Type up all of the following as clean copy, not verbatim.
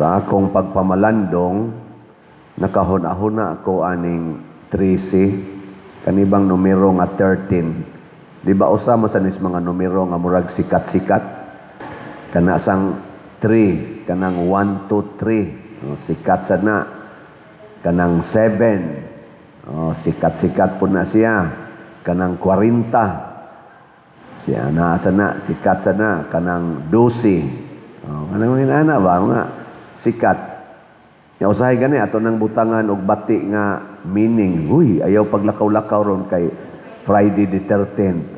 Sa akong pagpamalandong, nakahuna-huna ako aning 13, kanibang numero nga 13. Di ba usama sa nis mga numero nga murag sikat-sikat? Kana sang 3, kanang 1, 2, 3. Sikat sa na. Kanang 7. Sikat-sikat po na siya. Kanang 40. Siya na sa na. Sikat sa na. Kanang 12. Kanang inana ba? Nga sikat. Yung usahay gani, ato nang butangan og bati nga meaning. Uy, ayaw paglakaw-lakaw ron kay Friday the 13th.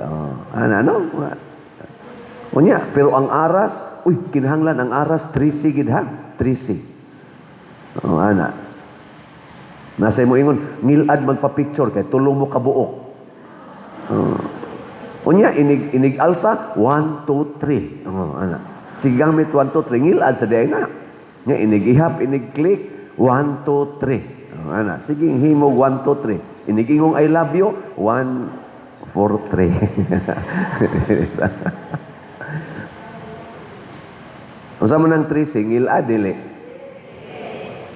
Ano? Unya, pero ang aras, kinahanglan ang aras, 13 gid ha? 13. Nasa mo ingon, ngilad magpa-picture kay tulong mo kabuok. Unya, inig alsa, 1, 2, 3. Sigamit 1, 2, 3, ngilad sa day na. Nya, inig-ihap, inig-click, 1, 2, 3. Sige, himog 1, 2, 3. Inigingong I love you, 1, 4, 3. Unsa man ang 3 singil adili.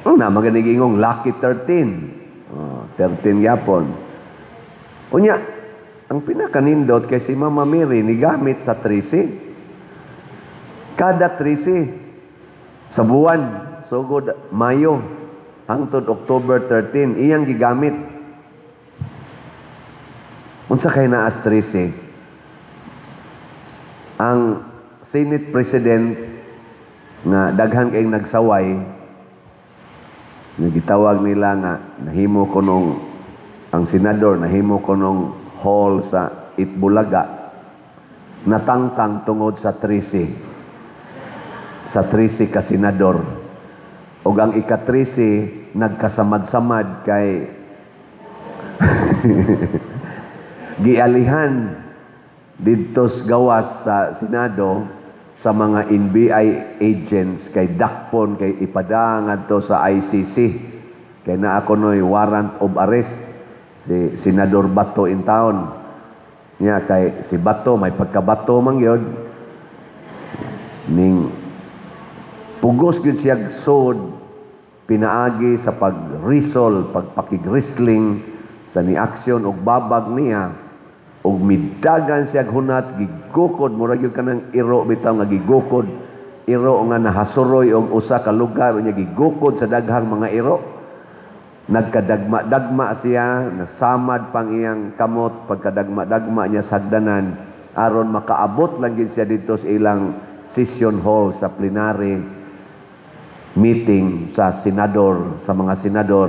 Maganigingong lucky 13. 13 yapon. Unya, ang pinakanindot kay si Mama Mary ni gamit sa 13. Kada 13 sa buwan, sugod Mayo hangtod October 13, iyang gigamit. Unsa kay naa as 13? Ang Senate President nga daghan kay nagsaway, nagitawag nila nga nahimo ko nung ang senador nahimo ko nung hall sa Itbulaga, natangtang tungod sa 13. Sa 13 ka senador. O ang ika-13 nagkasamad-samad kay gialihan didto gawas sa Senado sa mga NBI agents kay dakpon kay ipada ngadto sa ICC kay naa kunoy warrant of arrest si Senador Bato in town niya kay si Bato may pagkabato man gyud ning pugos gyud siya sod pinaagi sa pag-risol pagpakig-wrestling sa ni aksyon og babag niya og midagan siya hunat gigukod murag gyud kanang iro bitaw nga gigukod iro nga nahasuroy og usa ka lugar unya gigukod sa daghang mga iro nagkadagma-dagma siya nasamad pang iyang kamot pagkadagma-dagma niya sa hagdanan aron makaabot lang gyud siya dito sa ilang session hall sa plenary meeting sa senador sa mga senador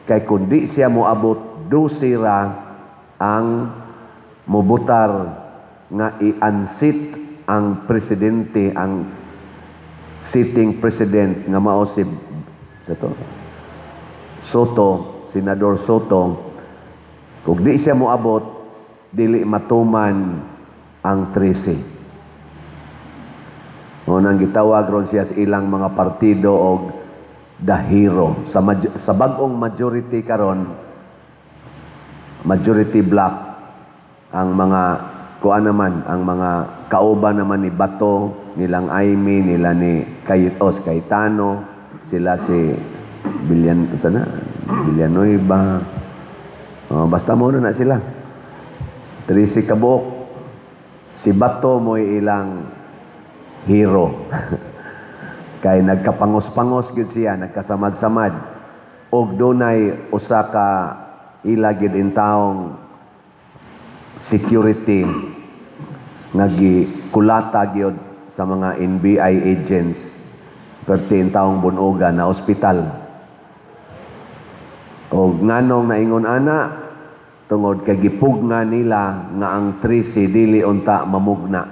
kay kundi siya moabot 12 ra ang mubutar nga i-unseat ang presidente, ang sitting president nga mao si Soto, Senador Soto. Kung di siya moabot, dili matuman ang 13. Nang gitawag ron siya sa ilang mga partido og the hero. Sa bag-ong majority karon, majority black ang mga kuan naman, ang mga kauban naman ni Bato, nilang Aimee, nila ni Cayetano, sila si Villanueva. Basta mo na sila. Trisi Kabok. Si Bato mo ilang hero. Kay nagkapangos-pangos gyud siya, nagkasamad-samad. Og dunay usa ka ilagid in taong security nga gikulata gyud sa mga NBI agents perti in taong bunoga na ospital. Og nganong naingon ana tungod kay gipugna nila nga ang 13 dili unta mamugna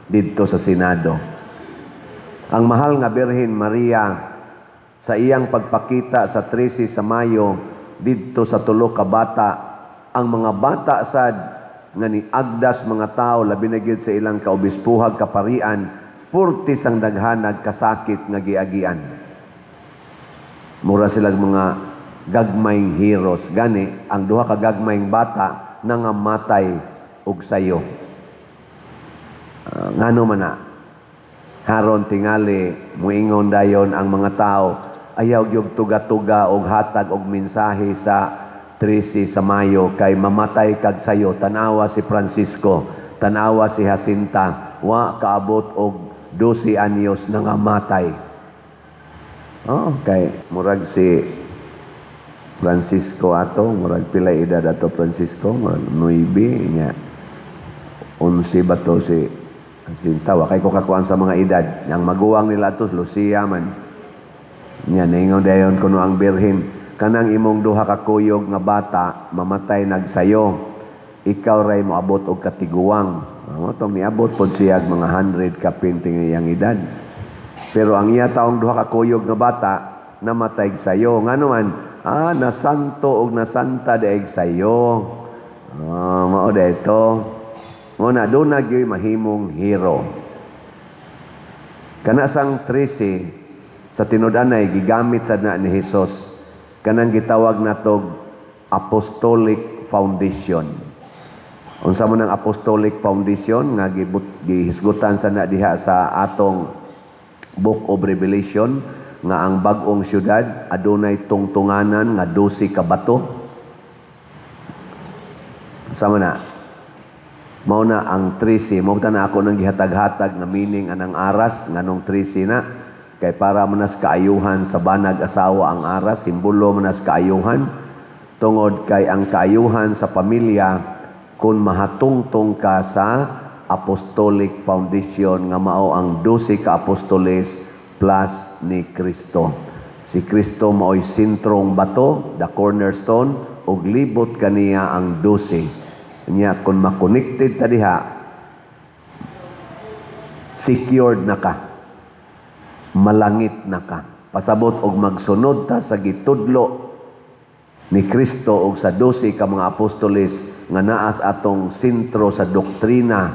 didto sa Senado. Ang mahal nga Birhen Maria sa iyang pagpakita sa 13 sa Mayo didto sa tulo ka bata, ang mga bata sad nga ni agdas mga tao labi na gyud sa ilang kaobispuhag kaparian purtis ang daghan nagkasakit nga giagian. Mura silang mga gagmayng heroes gani ang duha ka gagmayng bata nangamatay og sayo. Ngano man na Haron tingali, muingon dayon ang mga tao, ayaw yung tuga-tuga og hatag og mensahe sa 13 sa Mayo kay mamatay kag sayo. Tanawa si Francisco, tanawa si Jacinta, wa kaabot og 12 anyos na nga matay. Oh, kay murag si Francisco ato, murag pila edad ato Francisco, murag 9 nya. 11 ba to si Jacinta, wa kay ko kakuan sa mga edad. Yang maguwang nila ato Lucia man. Nya ningon dayon kuno ang birhen, kanang imong duha ka kuyog nga bata mamatay nagsayo. Ikaw ray moabot og katiguwang. Tong niabot pod siya mga 100 ka pinting iyang edad. Pero ang iya taong duha ka kuyog nga bata namatay sayo. Ngano man, nasanto og nasanta daig sayo. Mao dayto. Muna doon na gyud mahimong hero. Kana sang 13 sa tinud-anay gigamit sad na ni Hesus kanang gitawag natog Apostolic Foundation. Unsa man ang Apostolic Foundation nga gihisgutan sa na diha sa atong Book of Revelation nga ang bag-ong syudad adunay tungtunganan nga 12 ka bato. Sama na. Mao na ang 13. Mao na ako nang gihatag-hatag nga meaning anang aras nganong 13 na kay para manas kaayuhan sa banag asawa ang aras, simbolo manas kaayuhan tungod kay ang kaayuhan sa pamilya kung mahatungtong ka sa Apostolic Foundation nga mao ang 12 ka apostoles plus ni Kristo. Si Kristo mao'y sentrong bato, the cornerstone, ug libot kaniya ang 12. Nya kung makonected ta diha, secured na ka, malangit na ka. Pasabot og magsunod ta sa gitudlo ni Kristo og sa 12 ka mga apostoles nga naas atong sentro sa doktrina,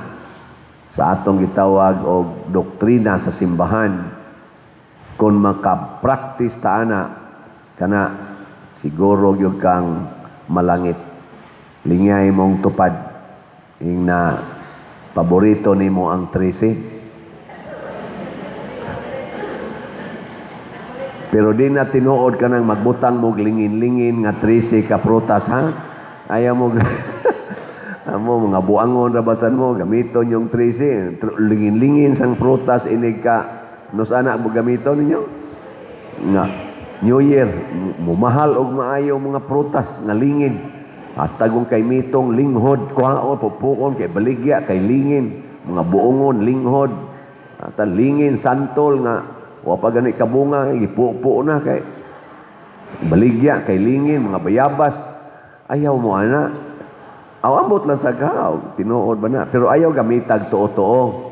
sa atong gitawag og doktrina sa simbahan. Kung maka-practice ta ana kana, siguro gyud kang malangit. Lingay mong tupad ing na paborito nimo ang 13. Pero di na tinuod ka nang magbutang mog lingin-lingin nga 13 ka prutas, ha? Ayaw mo amo mga buangon rabasan mo gamiton yung 13 lingin-lingin sang prutas inig ka nos anak mo gamiton ninyo nga New Year mumahal og maayo mga prutas nga lingin. Hasta kung kay mitong linghod, kuhaon, pupukon, kay baligya, kay lingin, mga buongon, linghod, at lingin, santol, nga, wapa gani kabunga, ipupo na, kay baligya, kay lingin, mga bayabas, ayaw mo, ana. Awamot lang sa gaw, tinuod ba na? Pero ayaw gamitag tuo-tuo.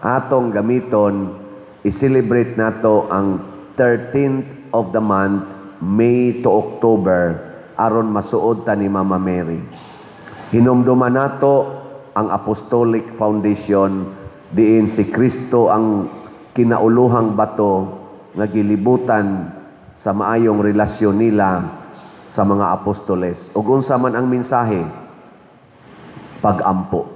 Atong gamiton, i-celebrate nato ang 13th of the month, May to October, aron masuod ta ni Mama Mary. Hinumduman nato ang Apostolic Foundation diin si Kristo ang kinauluhang bato nga gilibutan sa maayong relasyon nila sa mga apostoles. Ug unsa man ang mensahe? Pag-ampo.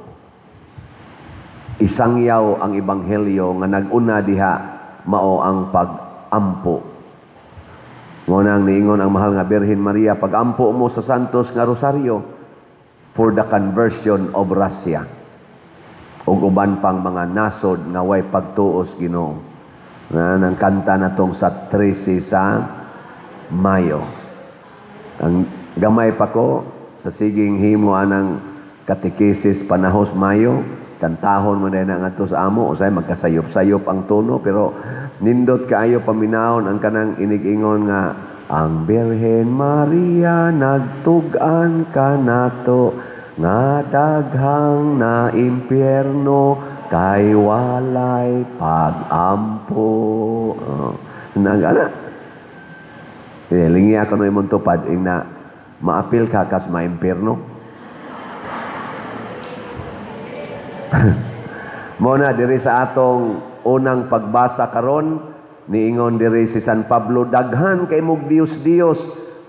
Isangyaw ang ebanghelyo nga nag-una diha mao ang pag-ampo. Ngunang niingon ang mahal nga Birhen Maria, pag-ampo mo sa santos nga rosaryo for the conversion of Russia. Ug uban pang mga nasod nga way pagtuos Ginoo. Nang kanta natong sa 13 sa Mayo. Ang gamay pa ko sa siging himo anang katekesis panahos Mayo, kantahon mo na nga sa amo, usay magkasayop-sayop ang tono, pero nindot kaayo paminahon ang kanang inig-ingon nga ang Birhen Maria nagtug-an ka nato nga daghang na impyerno kay walay pag-ampo. Nagana. Lingi ako no imong tupad ing na maapil ka kas maimpyerno. Muna diri sa atong unang pagbasa karon niingon diri si San Pablo, daghan kay mog Dios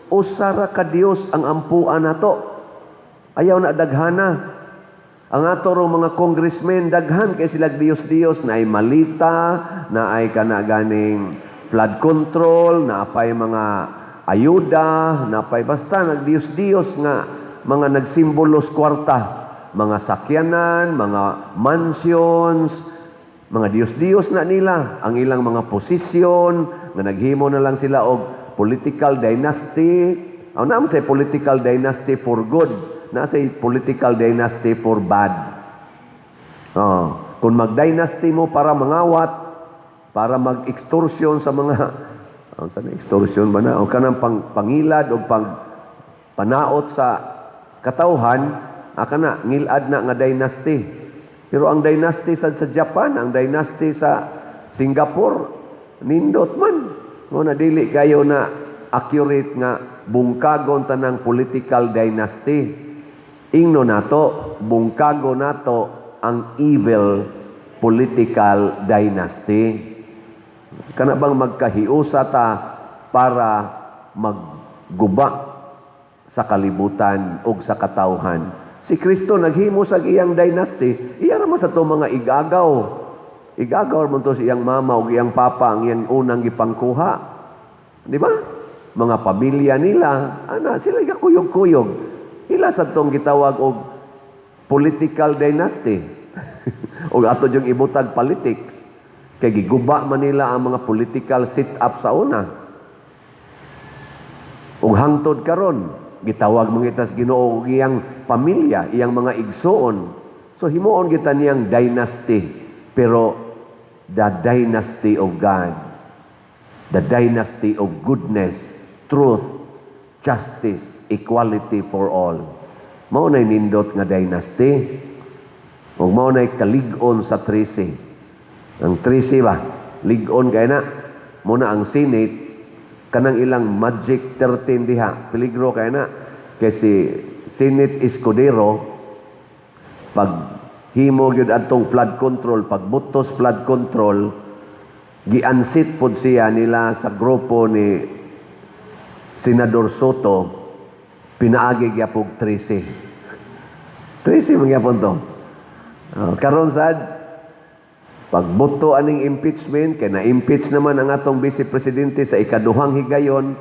usara ka Dios ang ampuan nato. Ayaw na daghana. Ang ato rong mga congressmen, daghan kay sila Dios-Dios, na ay malita, na ay kanaganing flood control, na apay mga ayuda, na apay basta nag-Dios-Dios nga mga nagsimbolos kwarta, mga sakyanan, mga mansions, mga Dios-Dios na nila, ang ilang mga posisyon, nga naghimo na lang sila og political dynasty. Ang naman say political dynasty for good, na say political dynasty for bad. Kung mag-dynasty mo para mangawat, para mag-extortion sa mga, saan extortion ba na? O kanang pangilad o panaot sa katawhan, na, ngilad na nga dynasty. Pero ang dynasty sa Japan, ang dynasty sa Singapore, nindot man. Mo na dili kayo na accurate nga bungkagon tanang political dynasty. Ingno nato, bungkago nato ang evil political dynasty. Kana bang magkahiusa ta para magguba sa kalibutan ug sa katawhan. Si Kristo naghimo sa iyang dynasty, iya naman sa to mga igagaw. Igagaw mo to sa iyang mama ug iyang papa ang iyang unang gipangkuha. Di ba? Mga pamilya nila, sila gakuyog-kuyog. Ila sa tong gitawag og political dynasty. O ato yung ibutag politics. Kay giguba man nila ang mga political sit-up sa una. Ug hangtod karon, gitawag mga itas Ginoo og iyang pamilya, iyang mga igsoon. So himuon kita niyang dynasty, pero the dynasty of God, the dynasty of goodness, truth, justice, equality for all. Mao nay nindot nga dynasty. Ug mao nay kalig-on sa 13. Ang 13 ba? Lig-on kay na. Muna ang Senate, kanang ilang magic 13 diha. Peligro kay na. Kasi Senate Escudero, pag himo gyud atong flood control, pag butos flood control, giansit pod siya nila sa grupo ni Senador Soto, pinaagi gyapog 13. 13 magyapon to. Karon sad, pagboto aning impeachment, kay na-impeach naman ang atong Vice Presidente sa ikaduhang higayon,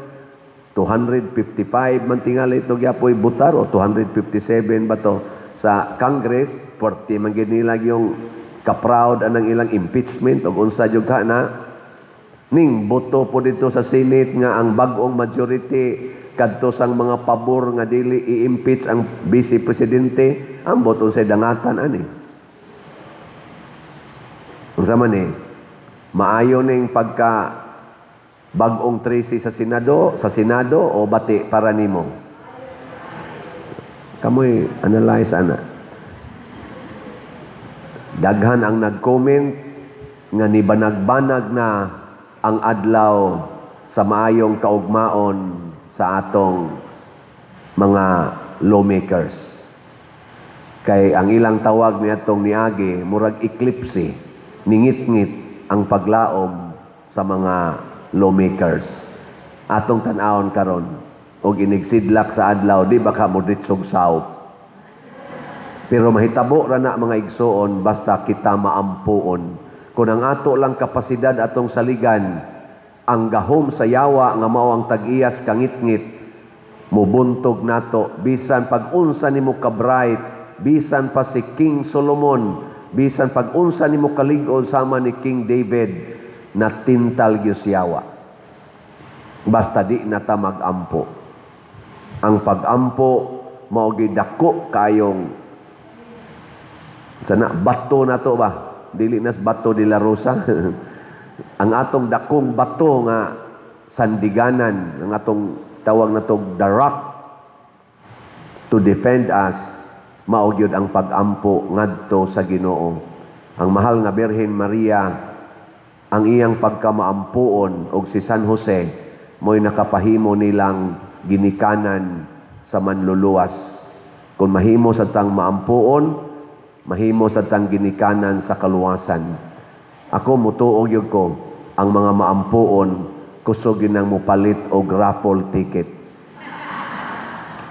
255 man tingali ito gyapoy butar, o 257 ba to sa Congress, 40 man gid nila yung ka-proud anang ilang impeachment, o unsa jud ka na, ning boto po dito sa Senate nga ang bag-ong majority kadto sang mga pabor nga dili i-impeach ang Vice Presidente, ang boto sa dangatan ani. Unsa man maayo ning pagka bag-ong 13 sa Senado o bati para nimo? Kamoy analyze ana. Daghan ang nag-comment nga nibanag-banag na ang adlaw sa maayong kaugmaon sa atong mga lawmakers. Kay ang ilang tawag niadtong niagi murag eclipse, ningit-ngit ang paglaom sa mga lawmakers. Atong tan-awon karon og inigsidlak sa adlaw, di baka mo ditsog south. Pero mahitabo ra na mga igsoon basta kita maampuon. Kung ang ato lang kapasidad atong saligan, ang gahom sa yawa nga mao ang tag-iyas kangit-ngit, mubuntog nato bisan pag-unsa nimo ka bright, bisan pa si King Solomon, bisan pag-unsa nimo kalig-on sama ni King David, na tintal gyud yawa. Basta di na ta mag-ampo. Ang pag-ampo mao gyud dako kayong sana bato na to ba? Dili nas bato de la Rosa. Ang atong dakong bato nga sandiganan, ang atong tawag na to the rock to defend us, mao gyud ang pag-ampo ngadto sa Ginoo. Ang mahal nga Birhen Maria, ang iyang pagkamaampuon og si San Jose mo'y nakapahimo nilang ginikanan sa manluluwas. Kung mahimo sa tang maampuon, mahimo sa tang ginikanan sa kaluwasan. Ako mutuog yun ko, ang mga maampuon, kusog yun ang mupalit og raffle tickets.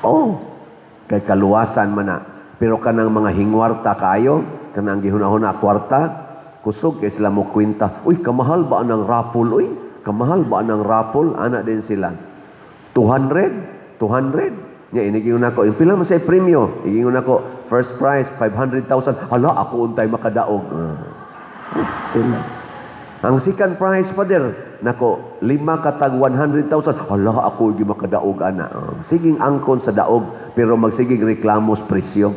Oh, kay kaluwasan man na. Pero kanang mga hingwarta kayo, kanang gihuna-huna kwarta, kusog kay sila mo kwenta, uy, kamahal ba ang raffle, uy? Kamahal ba ang raffle? Ana din sila. 200? 200? Nya, inigingon ako, yung pila mo sa premyo? Igingon ako, first prize, 500,000. Hala, ako untay makadaog. Still. Ang second prize, Father, nako, 5 katag 100,000. Hala, ako yung makadaog, ana. Siging angkon sa daog, pero magsiging reklamos presyo.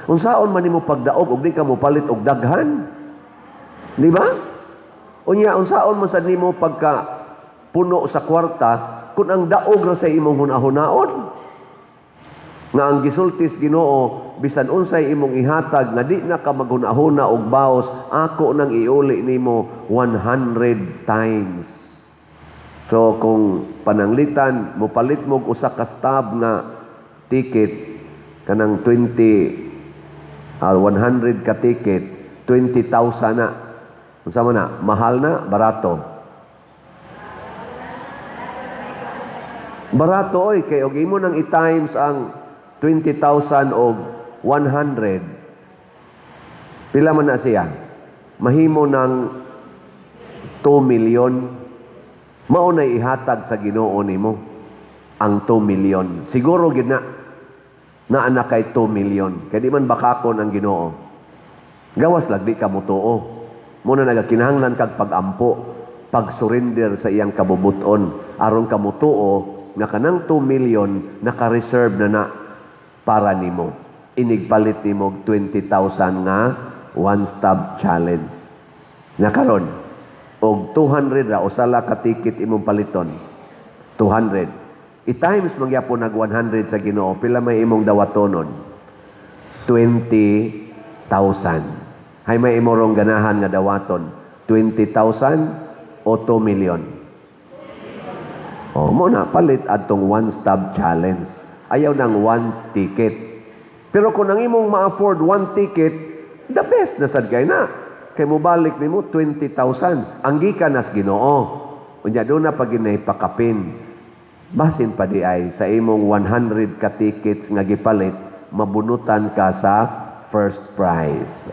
Unsaon man nimo pagdaog, ug di ka mo palit og daghan. Di ba? Unya, unsaon man sa nimo pagka puno sa kwarta, kung ang daog ra sa imong hunahunaon, nga ang gisultis Ginoo bisan unsay imong ihatag nga di na ka maghunahuna og baos, ako nang iuli nimo 100 times. So kung pananglitan mo palit mo og usa ka stub nga ticket kanang 100 ka ticket, 20,000 na. Unsa man na? Mahal na, barato. Barato oy kay og imo nang i-times ang 20,000 og 100. Pila man na siya? Mahimo ng 2 million. Mao na ihatag sa Ginoo nimo ang 2 million. Siguro gid na anak kay 2 million. Kay di man bakakon ang Ginoo. Gawas lagdi ka mutuo. Muna nagakinahanglan kag pagampo, pag-surrender sa iyang kabubuton aron ka mutuo nga kanang 2 million naka-reserve na para nimo. Inigpalit nimo 20,000 nga one stop challenge. Nga karon og 200 ra usala ka ticket imong paliton. 200. I-times magyapon nag 100 sa Ginoo, pila may imong dawatonon? 20,000. Hay may imo rong ganahan nga dawaton? 20,000 o 2 million? O mo na palit adtong one stop challenge. Ayaw ng one ticket. Pero kung ang imong ma-afford one ticket, the best na sad kay na. Kay mo balik nimo 20,000. Ang gikan nas Ginoo. Unya do na pag pakapin. Basin pa di ay sa imong 100 ka tickets nga gipalit, mabunutan ka sa first prize.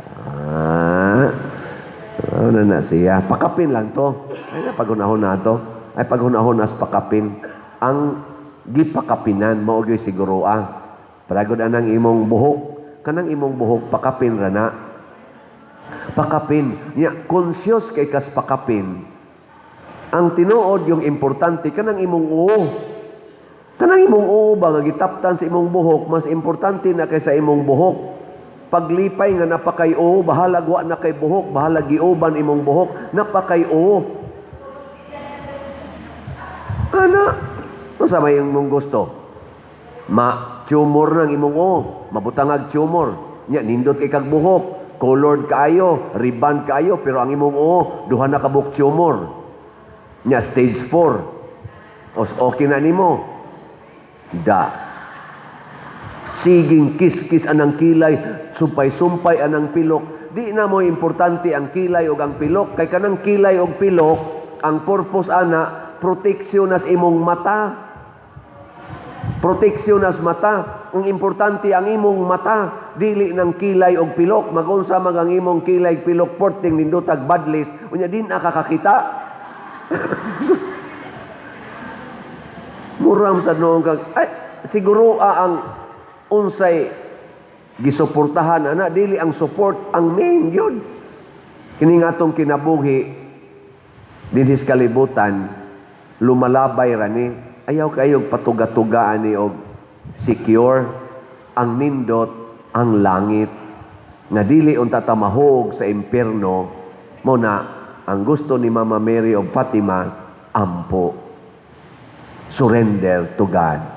Ano na siya? Pakapin lang to. Ay na paghunahon na to. Ay paghunahon as pakapin. Ang gipakapinan mao gyud siguro Paragod anang imong buhok, kanang imong buhok pakapin ra na. Pakapin, nya conscious kay kas pakapin. Ang tinuod yung importante kanang imong Kanang imong ba nga gitaptan sa imong buhok, mas importante na kaysa imong buhok. Paglipay nga napakay bahala wa na kay buhok, bahala giuban imong buhok, napakay Ana, sa may imong gusto? Ma-tumor ng imong mabutangag tumor. Nya nindot kay kag buhok, colored kaayo, ribbon kaayo, pero ang imong duha na kabuk tumor. Nya stage 4. Okay na nimo. Siging kis-kis anang kilay, sumpay-sumpay anang pilok. Di na mo importante ang kilay o ang pilok. Kay kanang kilay o pilok, ang purpose ana, proteksyon as imong mata. Proteksyon as mata. Ang importante ang imong mata, dili ng kilay o pilok. Magunsa mag ang imong kilay pilok porting nindutag badlis. Unya din nakakakita. Muram sa noong kag siguro ang unsay gisuportahan ana dili ang support ang main gyud. Kini nga atong kinabuhi dinhis kalibutan lumalabay ra ni ayaw kayog patuga-tugaan ni og secure ang nindot ang langit nga dili unta ta mahog sa impierno mo na ang gusto ni Mama Mary of Fatima ampo. Surrender to God.